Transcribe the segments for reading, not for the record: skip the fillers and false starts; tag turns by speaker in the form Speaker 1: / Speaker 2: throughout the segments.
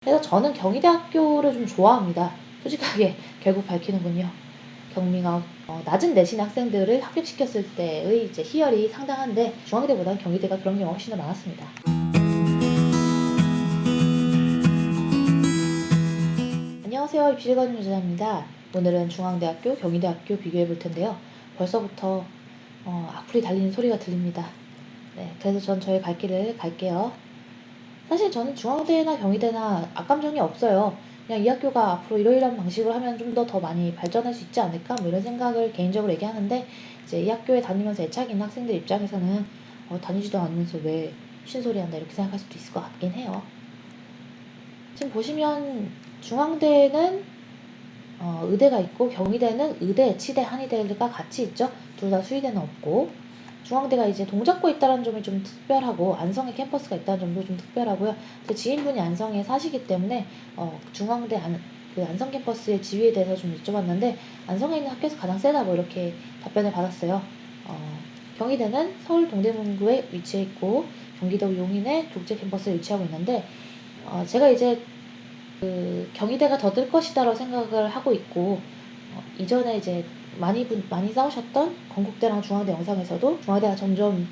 Speaker 1: 그래서 저는 경희대학교를 좀 좋아합니다. 솔직하게 결국 밝히는군요. 경미가 낮은 내신 학생들을 합격시켰을 때의 이제 희열이 상당한데 중앙대보다는 경희대가 그런 경우가 훨씬 더 많았습니다. 안녕하세요. 입시일거리 유저입니다. 오늘은 중앙대학교, 경희대학교 비교해 볼 텐데요. 벌써부터 악플이 달리는 소리가 들립니다. 네, 그래서 전 저의 갈 길을 갈게요. 사실 저는 중앙대나 경희대나 악감정이 없어요. 그냥 이 학교가 앞으로 이러이러한 방식으로 하면 좀 더 많이 발전할 수 있지 않을까? 뭐 이런 생각을 개인적으로 얘기하는데, 이제 이 학교에 다니면서 애착이 있는 학생들 입장에서는 다니지도 않으면서 왜 신소리 한다 이렇게 생각할 수도 있을 것 같긴 해요. 지금 보시면 중앙대는 의대가 있고 경희대는 의대, 치대, 한의대가 같이 있죠. 둘 다 수의대는 없고, 중앙대가 이제 동작구에 있다는 점이 좀 특별하고 안성에 캠퍼스가 있다는 점도 좀 특별하고요. 제 지인분이 안성에 사시기 때문에 중앙대 그 안성 캠퍼스의 지위에 대해서 좀 여쭤봤는데, 안성에 있는 학교에서 가장 세다 뭐 이렇게 답변을 받았어요. 경희대는 서울 동대문구에 위치해 있고 경기도 용인에 국제 캠퍼스에 위치하고 있는데, 제가 이제 경희대가 더 뜰 것이다라고 생각을 하고 있고, 이전에 이제 많이 싸우셨던 건국대랑 중앙대 영상에서도 중앙대가 점점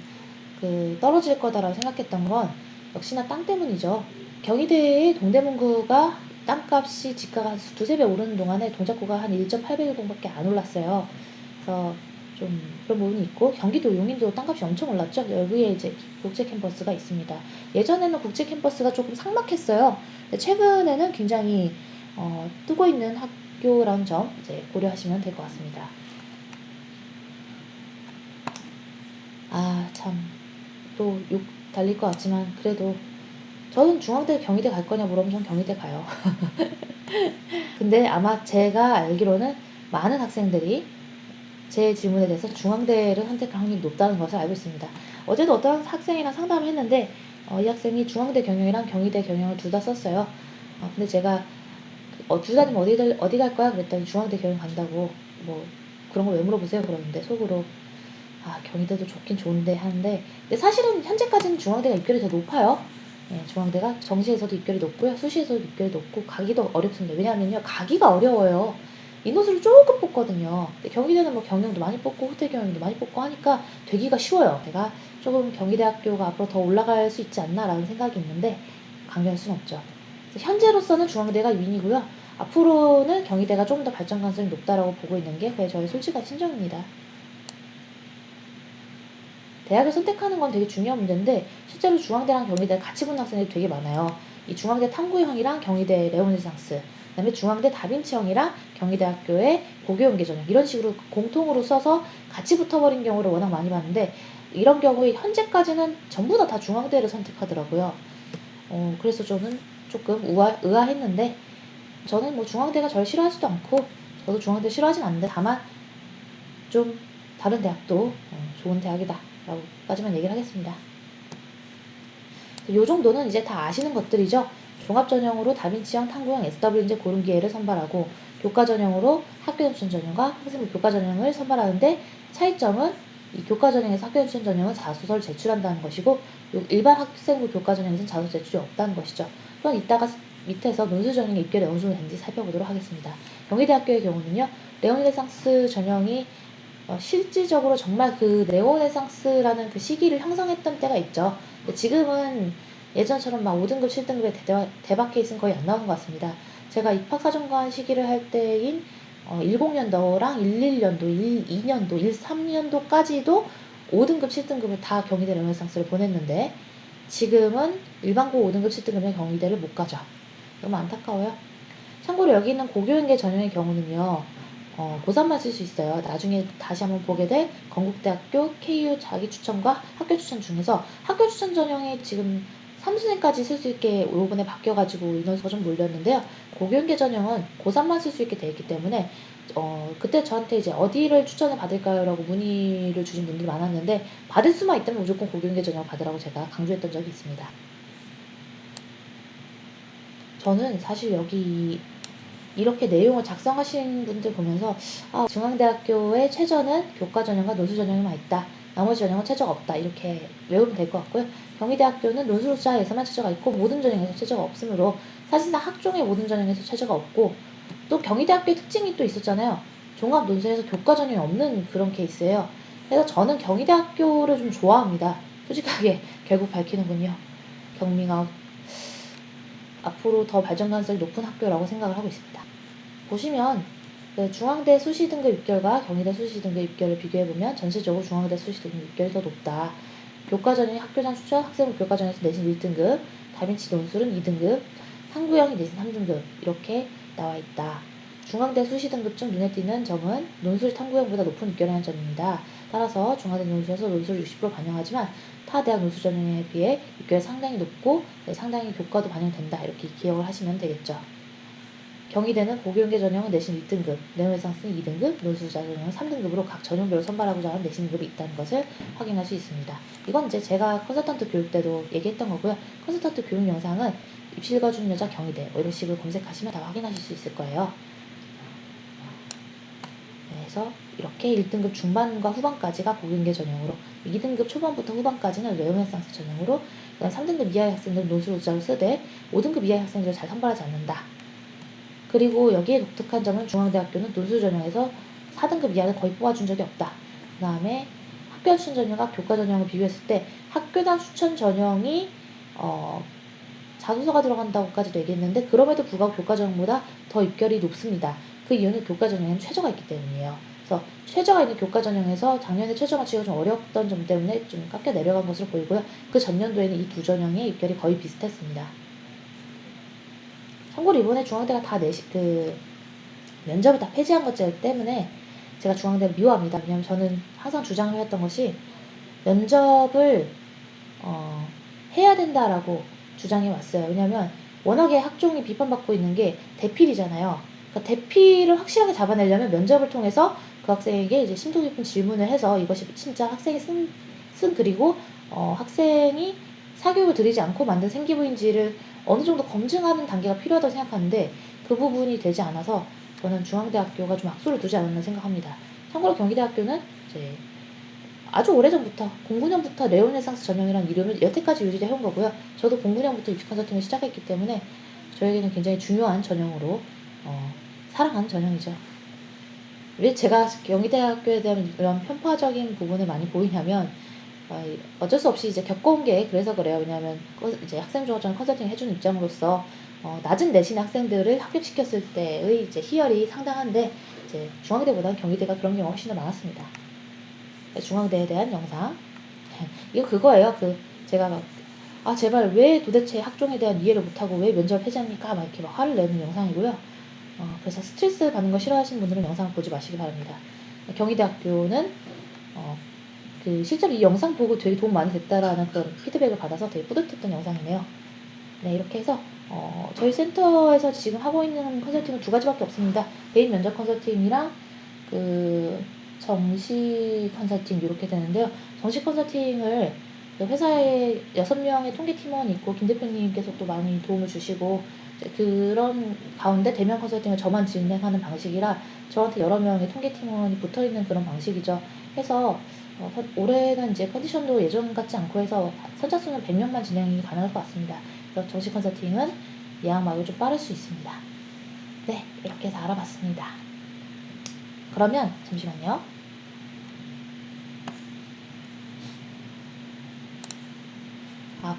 Speaker 1: 떨어질 거다라고 생각했던 건 역시나 땅 때문이죠. 경희대의 동대문구가 땅값이 집가가 두세 배 오르는 동안에 동작구가 한 1.8배율동밖에 안 올랐어요. 그래서 좀 그런 부분이 있고, 경기도 용인도 땅값이 엄청 올랐죠. 여기에 이제 국제 캠퍼스가 있습니다. 예전에는 국제 캠퍼스가 조금 삭막했어요. 근데 최근에는 굉장히 뜨고 있는 학교라는 점 이제 고려하시면 될 것 같습니다. 참 또 욕 달릴 것 같지만 그래도 저는 중앙대 경희대 갈 거냐 물어보면 전 경희대 가요. 근데 아마 제가 알기로는 많은 학생들이 제 질문에 대해서 중앙대를 선택할 확률이 높다는 것을 알고 있습니다. 어제도 어떤 학생이랑 상담을 했는데 이 학생이 중앙대 경영이랑 경희대 경영을 둘 다 썼어요. 근데 제가 둘 다니면 어디 갈 거야? 그랬더니 중앙대 경영 간다고. 뭐 그런 걸 왜 물어보세요? 그러는데 속으로 경희대도 좋긴 좋은데 하는데, 근데 사실은 현재까지는 중앙대가 입결이 더 높아요. 중앙대가 정시에서도 입결이 높고요, 수시에서도 입결이 높고 가기도 어렵습니다. 왜냐하면요, 가기가 어려워요. 인원수를 조금 뽑거든요. 근데 경희대는 뭐 경영도 많이 뽑고 호텔 경영도 많이 뽑고 하니까 되기가 쉬워요. 제가 조금 경희대학교가 앞으로 더 올라갈 수 있지 않나라는 생각이 있는데 강요할 수는 없죠. 현재로서는 중앙대가 윈이고요. 앞으로는 경희대가 조금 더 발전 가능성이 높다라고 보고 있는 게 저의 솔직한 심정입니다. 대학을 선택하는 건 되게 중요한 문제인데 실제로 중앙대랑 경희대 같이 본 학생들이 되게 많아요. 이 중앙대 탐구형이랑 경희대 레오네상스, 그다음에 중앙대 다빈치형이랑 경희대학교의 고교연계 전형 이런 식으로 공통으로 써서 같이 붙어버린 경우를 워낙 많이 봤는데, 이런 경우에 현재까지는 전부 다 중앙대를 선택하더라고요. 그래서 저는 조금 의아했는데, 저는 뭐 중앙대가 저를 싫어하지도 않고 저도 중앙대 싫어하진 않는데, 다만 좀 다른 대학도 좋은 대학이다 라고까지만 얘기를 하겠습니다. 이 정도는 이제 다 아시는 것들이죠. 종합전형으로 다빈치형, 탐구형, SW인제 고른 기회를 선발하고, 교과전형으로 학교연수원 전형과 학생부 교과전형을 선발하는데, 차이점은 이 교과전형에서 학교연수원 전형은 자소서를 제출한다는 것이고, 일반 학생부 교과전형에서는 자소서 제출이 없다는 것이죠. 그럼 이따가 밑에서 논술전형의 입결이 어느 정도 되는지 살펴보도록 하겠습니다. 경희대학교의 경우는요, 레오네상스 전형이 실질적으로 정말 그 네오네상스라는 그 시기를 형성했던 때가 있죠. 근데 지금은 예전처럼 막 5등급, 7등급의 대박 케이스는 거의 안 나오는 것 같습니다. 제가 입학사정관 시기를 할 때인 10년도랑 11년도, 12년도, 13년도까지도 5등급, 7등급을 다 경희대 레오네상스를 보냈는데, 지금은 일반고 5등급, 7등급의 경희대를 못 가죠. 너무 안타까워요. 참고로 여기 있는 고교연계 전형의 경우는요, 고3만 쓸 수 있어요. 나중에 다시 한번 보게 될 건국대학교 KU 자기추천과 학교추천 중에서 학교추천 전형이 지금 3수년까지 쓸 수 있게 요번에 바뀌어가지고 인원수가 좀 몰렸는데요. 고교연계 전형은 고3만 쓸 수 있게 돼 있기 때문에 그때 저한테 이제 어디를 추천을 받을까요? 라고 문의를 주신 분들이 많았는데, 받을 수만 있다면 무조건 고교연계 전형 받으라고 제가 강조했던 적이 있습니다. 저는 사실 여기 이렇게 내용을 작성하신 분들 보면서 중앙대학교의 최저는 교과전형과 논술전형에만 있다. 나머지 전형은 최저가 없다. 이렇게 외우면 될 것 같고요. 경희대학교는 논술자에서만 최저가 있고 모든 전형에서 최저가 없으므로 사실상 학종의 모든 전형에서 최저가 없고, 또 경희대학교의 특징이 또 있었잖아요. 종합 논술에서 교과 전형이 없는 그런 케이스예요. 그래서 저는 경희대학교를 좀 좋아합니다. 솔직하게 결국 밝히는군요. 경미가 앞으로 더 발전 가능성이 높은 학교라고 생각을 하고 있습니다. 보시면 그 중앙대 수시 등급 6개월과 경희대 수시 등급 6개월을 비교해보면 전체적으로 중앙대 수시 등급 6개월이 더 높다. 교과전형이 학교장 추천, 학생부 교과전형에서 내신 1등급, 다빈치 논술은 2등급, 상구형이 내신 3등급 이렇게 나와 있다. 중앙대 수시 등급 중 눈에 띄는 점은 논술 탐구형보다 높은 6개월이라는 점입니다. 따라서 중앙대 논술에서 논술을 60% 반영하지만 타 대학 논술 전형에 비해 6개월 상당히 높고 상당히 교과도 반영된다. 이렇게 기억을 하시면 되겠죠. 경희대는 고교연계 전형은 내신 1등급, 내노회상승 2등급, 논술 전형은 3등급으로 각 전형별로 선발하고자 하는 내신 등급이 있다는 것을 확인할 수 있습니다. 이건 이제 제가 컨설턴트 교육 때도 얘기했던 거고요. 컨설턴트 교육 영상은 입시가 주는 여자 경희대 이런 식으로 검색하시면 다 확인하실 수 있을 거예요. 그래서 이렇게 1등급 중반과 후반까지가 고교연계 전형으로, 2등급 초반부터 후반까지는 내노회상승 전형으로, 3등급 이하의 학생들은 논술 우자를 쓰되 5등급 이하의 학생들을 잘 선발하지 않는다. 그리고 여기에 독특한 점은 중앙대학교는 논술 전형에서 4등급 이하는 거의 뽑아준 적이 없다. 그 다음에 학교단 추천 전형과 교과 전형을 비교했을 때 학교단 추천 전형이 자소서가 들어간다고까지도 얘기했는데, 그럼에도 불구하고 교과 전형보다 더 입결이 높습니다. 그 이유는 교과 전형에는 최저가 있기 때문이에요. 그래서 최저가 있는 교과 전형에서 작년에 최저 맞추기가 좀 어려웠던 점 때문에 좀 깎여 내려간 것으로 보이고요. 그 전년도에는 이 두 전형의 입결이 거의 비슷했습니다. 참고로 이번에 중앙대가 다 면접을 다 폐지한 것 때문에 제가 중앙대를 미워합니다. 왜냐하면 저는 항상 주장을 해왔던 것이 면접을 해야 된다라고 주장해 왔어요. 왜냐하면 워낙에 학종이 비판받고 있는 게 대필이잖아요. 그러니까 대필을 확실하게 잡아내려면 면접을 통해서 그 학생에게 이제 심도 깊은 질문을 해서 이것이 진짜 학생이 쓴 글이고 학생이 사교육을 들이지 않고 만든 생기부인지를 어느 정도 검증하는 단계가 필요하다고 생각하는데, 그 부분이 되지 않아서 저는 중앙대학교가 좀 악수를 두지 않았나 생각합니다. 참고로 경희대학교는 이제 아주 오래전부터 09년부터 네오네상스 전형이라는 이름을 여태까지 유지해온 거고요. 저도 09년부터 입시 컨설팅을 시작했기 때문에 저에게는 굉장히 중요한 전형으로 사랑하는 전형이죠. 왜 제가 경희대학교에 대한 이런 편파적인 부분을 많이 보이냐면, 어쩔 수 없이 이제 겪어온 게 그래서 그래요. 왜냐하면 이제 학생중학전 컨설팅 해주는 입장으로서 낮은 내신 학생들을 합격시켰을 때의 이제 희열이 상당한데, 이제 중앙대보다는 경희대가 그런 경우가 훨씬 더 많았습니다. 중앙대에 대한 영상. 이거 그거예요. 제가 막 제발 왜 도대체 학종에 대한 이해를 못하고 왜 면접을 폐지합니까? 막 이렇게 막 화를 내는 영상이고요. 그래서 스트레스 받는 거 싫어하시는 분들은 영상을 보지 마시기 바랍니다. 경희대학교는 실제로 이 영상 보고 되게 도움 많이 됐다라는 그런 피드백을 받아서 되게 뿌듯했던 영상이네요. 네, 이렇게 해서 저희 센터에서 지금 하고 있는 컨설팅은 두 가지밖에 없습니다. 개인 면접 컨설팅이랑 정시 컨설팅 이렇게 되는데요. 정시 컨설팅을 회사에 6명의 통계팀원이 있고 김 대표님께서 또 많이 도움을 주시고, 그런 가운데 대면 컨설팅을 저만 진행하는 방식이라 저한테 여러 명의 통계팀원이 붙어있는 그런 방식이죠. 해서 올해는 이제 컨디션도 예전 같지 않고 해서 선착순은 100명만 진행이 가능할 것 같습니다. 그래서 정시 컨설팅은 예약막이 좀 빠를 수 있습니다. 네, 이렇게 해서 알아봤습니다. 그러면 잠시만요.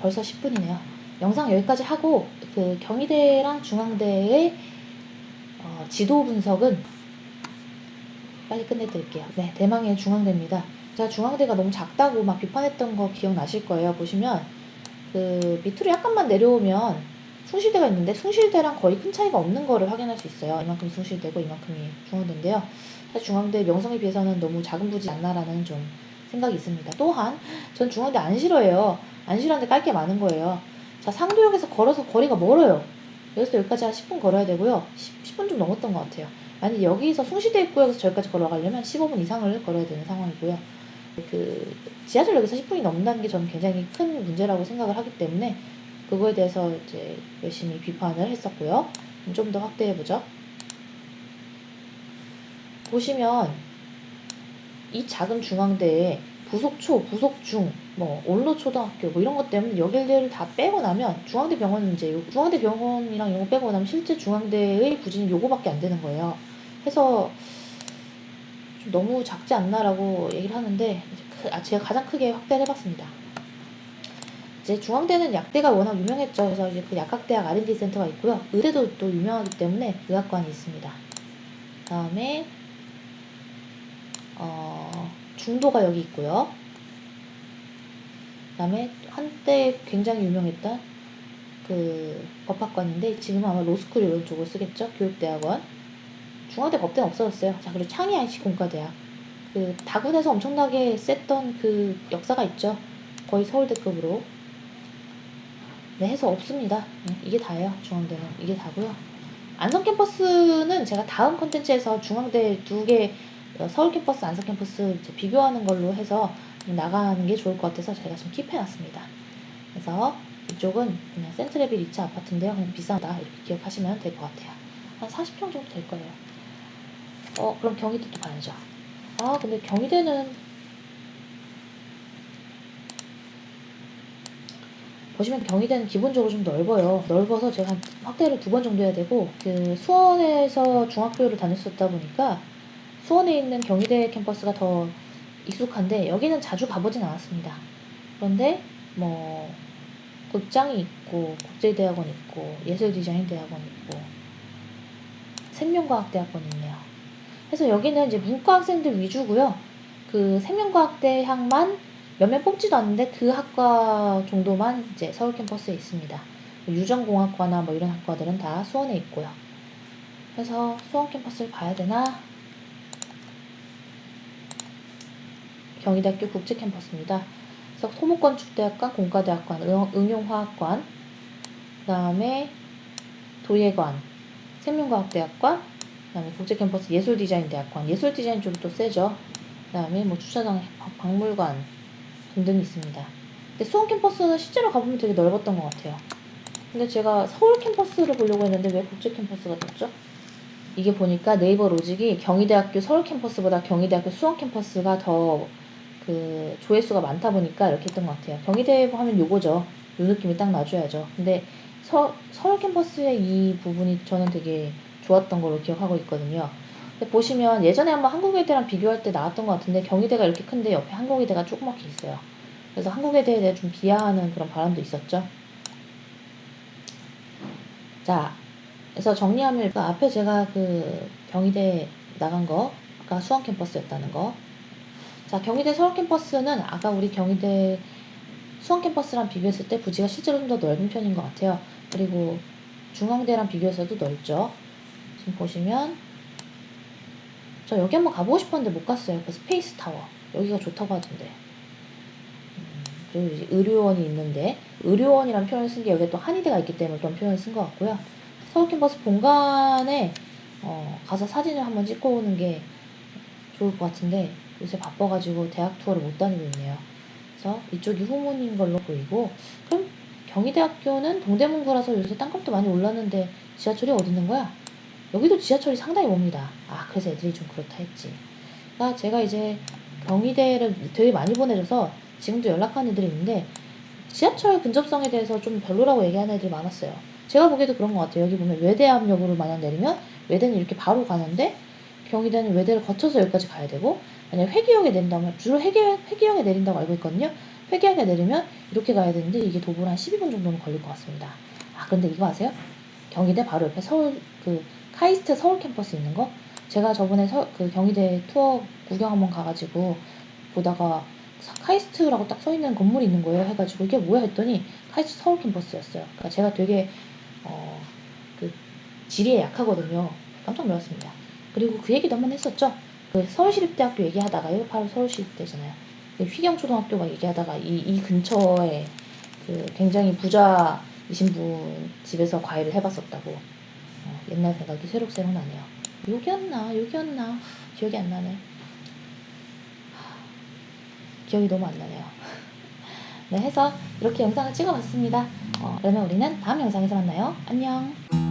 Speaker 1: 벌써 10분이네요. 영상 여기까지 하고 경희대랑 중앙대의 지도 분석은 빨리 끝내드릴게요. 네, 대망의 중앙대입니다. 제가 중앙대가 너무 작다고 막 비판했던 거 기억나실 거예요. 보시면 밑으로 약간만 내려오면 숭실대가 있는데 숭실대랑 거의 큰 차이가 없는 거를 확인할 수 있어요. 이만큼이 숭실대고 이만큼이 중앙대인데요. 사실 중앙대 명성에 비해서는 너무 작은 부지 않나라는 좀 생각이 있습니다. 또한 전 중앙대 안 싫어해요. 안 싫어하는데 깔 게 많은 거예요. 자, 상도역에서 걸어서 거리가 멀어요. 여기서 여기까지 한 10분 걸어야 되고요. 10분 좀 넘었던 것 같아요. 만약 여기서 숭실대 입구역에서 저기까지 걸어가려면 15분 이상을 걸어야 되는 상황이고요. 지하철역에서 10분이 넘는다는 게 저는 굉장히 큰 문제라고 생각을 하기 때문에 그거에 대해서 이제 열심히 비판을 했었고요. 좀 더 확대해보죠. 보시면 이 작은 중앙대에 부속초, 부속중, 뭐 원로초등학교 뭐 이런 것 때문에 여기를 다 빼고 나면 중앙대병원은 이제 중앙대병원이랑 이런 거 빼고 나면 실제 중앙대의 부진이 요거밖에 안 되는 거예요. 해서 좀 너무 작지 않나라고 얘기를 하는데 제가 가장 크게 확대를 해봤습니다. 이제 중앙대는 약대가 워낙 유명했죠. 그래서 이제 그 약학대학 R&D 센터가 있고요. 의대도 또 유명하기 때문에 의학관이 있습니다. 다음에 중도가 여기 있고요. 그다음에 한때 굉장히 유명했던 그 법학관인데 지금은 아마 로스쿨 이런 쪽을 쓰겠죠. 교육대학원. 중앙대 법대는 없어졌어요. 자, 그리고 창의 IC 공과대학. 그 다군에서 엄청나게 셌던 그 역사가 있죠. 거의 서울대급으로. 네, 해서 없습니다. 이게 다예요. 중앙대는 이게 다고요. 안성 캠퍼스는 제가 다음 콘텐츠에서 중앙대 두 개 서울 캠퍼스, 안성 캠퍼스 비교하는 걸로 해서 나가는 게 좋을 것 같아서 제가 좀 킵해놨습니다. 그래서 이쪽은 그냥 센트레빌 2차 아파트인데요. 그냥 비싸다 이렇게 기억하시면 될 것 같아요. 한 40평 정도 될 거예요. 그럼 경희대도 가야죠. 근데 경희대는 보시면 경희대는 기본적으로 좀 넓어요. 넓어서 제가 확대를 2번 정도 해야 되고 그 수원에서 중학교를 다녔었다 보니까 수원에 있는 경희대 캠퍼스가 더 익숙한데 여기는 자주 가보진 않았습니다. 그런데 뭐 극장이 있고 국제대학원 있고 예술디자인대학원 있고 생명과학대학원이 있네요. 그래서 여기는 이제 문과 학생들 위주고요. 그 생명과학대학만 몇몇 뽑지도 않는데 그 학과 정도만 이제 서울 캠퍼스에 있습니다. 유전공학과나 뭐 이런 학과들은 다 수원에 있고요. 그래서 수원 캠퍼스를 가야 되나? 경희대학교 국제캠퍼스입니다. 그래서 토목건축대학관, 공과대학관, 응용화학관, 그 다음에 도예관, 생명과학대학관, 그 다음에 국제캠퍼스 예술디자인대학관, 예술디자인 쪽이 또 세죠. 그 다음에 뭐 주차장, 박물관 등등이 있습니다. 근데 수원 캠퍼스는 실제로 가보면 되게 넓었던 것 같아요. 근데 제가 서울 캠퍼스를 보려고 했는데 왜 국제 캠퍼스가 떴죠? 이게 보니까 네이버 로직이 경희대학교 서울 캠퍼스보다 경희대학교 수원 캠퍼스가 더 그 조회수가 많다 보니까 이렇게 했던 것 같아요. 경희대 하면 요거죠. 요 느낌이 딱 나줘야죠. 근데 서울 캠퍼스의 이 부분이 저는 되게 좋았던 걸로 기억하고 있거든요. 근데 보시면 예전에 한번 한국외대랑 비교할 때 나왔던 것 같은데 경희대가 이렇게 큰데 옆에 한국외대가 조그맣게 있어요. 그래서 한국외대에 대해 좀 비하하는 그런 바람도 있었죠. 자, 그래서 정리하면 앞에 제가 그 경희대 나간 거가 수원 캠퍼스였다는 거. 자, 경희대 서울 캠퍼스는 아까 우리 경희대 수원 캠퍼스랑 비교했을 때 부지가 실제로 좀 더 넓은 편인 것 같아요. 그리고 중앙대랑 비교해서도 넓죠. 지금 보시면 저 여기 한번 가보고 싶었는데 못 갔어요. 그 스페이스 타워. 여기가 좋다고 하던데. 그리고 이제 의료원이 있는데 의료원이란 표현을 쓴 게 여기에 또 한의대가 있기 때문에 그런 표현을 쓴 것 같고요. 서울 캠퍼스 본관에 가서 사진을 한번 찍고 오는 게 좋을 것 같은데 요새 바빠가지고 대학 투어를 못 다니고 있네요. 그래서 이쪽이 후문인 걸로 보이고 그럼 경희대학교는 동대문구라서 요새 땅값도 많이 올랐는데 지하철이 어디 있는 거야? 여기도 지하철이 상당히 멉니다. 그래서 애들이 좀 그렇다 했지. 그러니까 제가 이제 경희대를 되게 많이 보내줘서 지금도 연락하는 애들이 있는데 지하철 근접성에 대해서 좀 별로라고 얘기하는 애들이 많았어요. 제가 보기에도 그런 것 같아요. 여기 보면 외대암역으로 만약 내리면 외대는 이렇게 바로 가는데 경희대는 외대를 거쳐서 여기까지 가야 되고 만약 회기역에 내린다면 주로 회기역에 내린다고 알고 있거든요. 회기역에 내리면 이렇게 가야 되는데 이게 도보로 한 12분 정도는 걸릴 것 같습니다. 그런데 이거 아세요? 경희대 바로 옆에 서울 그 카이스트 서울 캠퍼스 있는 거? 제가 저번에 그 경희대 투어 구경 한번 가가지고 보다가 카이스트라고 딱 써있는 건물이 있는 거예요. 해가지고 이게 뭐야 했더니 카이스트 서울 캠퍼스였어요. 그러니까 제가 되게 그 지리에 약하거든요. 깜짝 놀랐습니다. 그리고 그 얘기도 한번 했었죠. 그 서울시립대학교 얘기하다가 이거 바로 서울시립대잖아요. 휘경초등학교 막 얘기하다가 이 근처에 그 굉장히 부자이신 분 집에서 과외를 해봤었다고. 옛날 생각이 새록새록 나네요. 여기였나 기억이 안 나네. 기억이 너무 안 나네요. 네, 해서 이렇게 영상을 찍어봤습니다. 그러면 우리는 다음 영상에서 만나요. 안녕.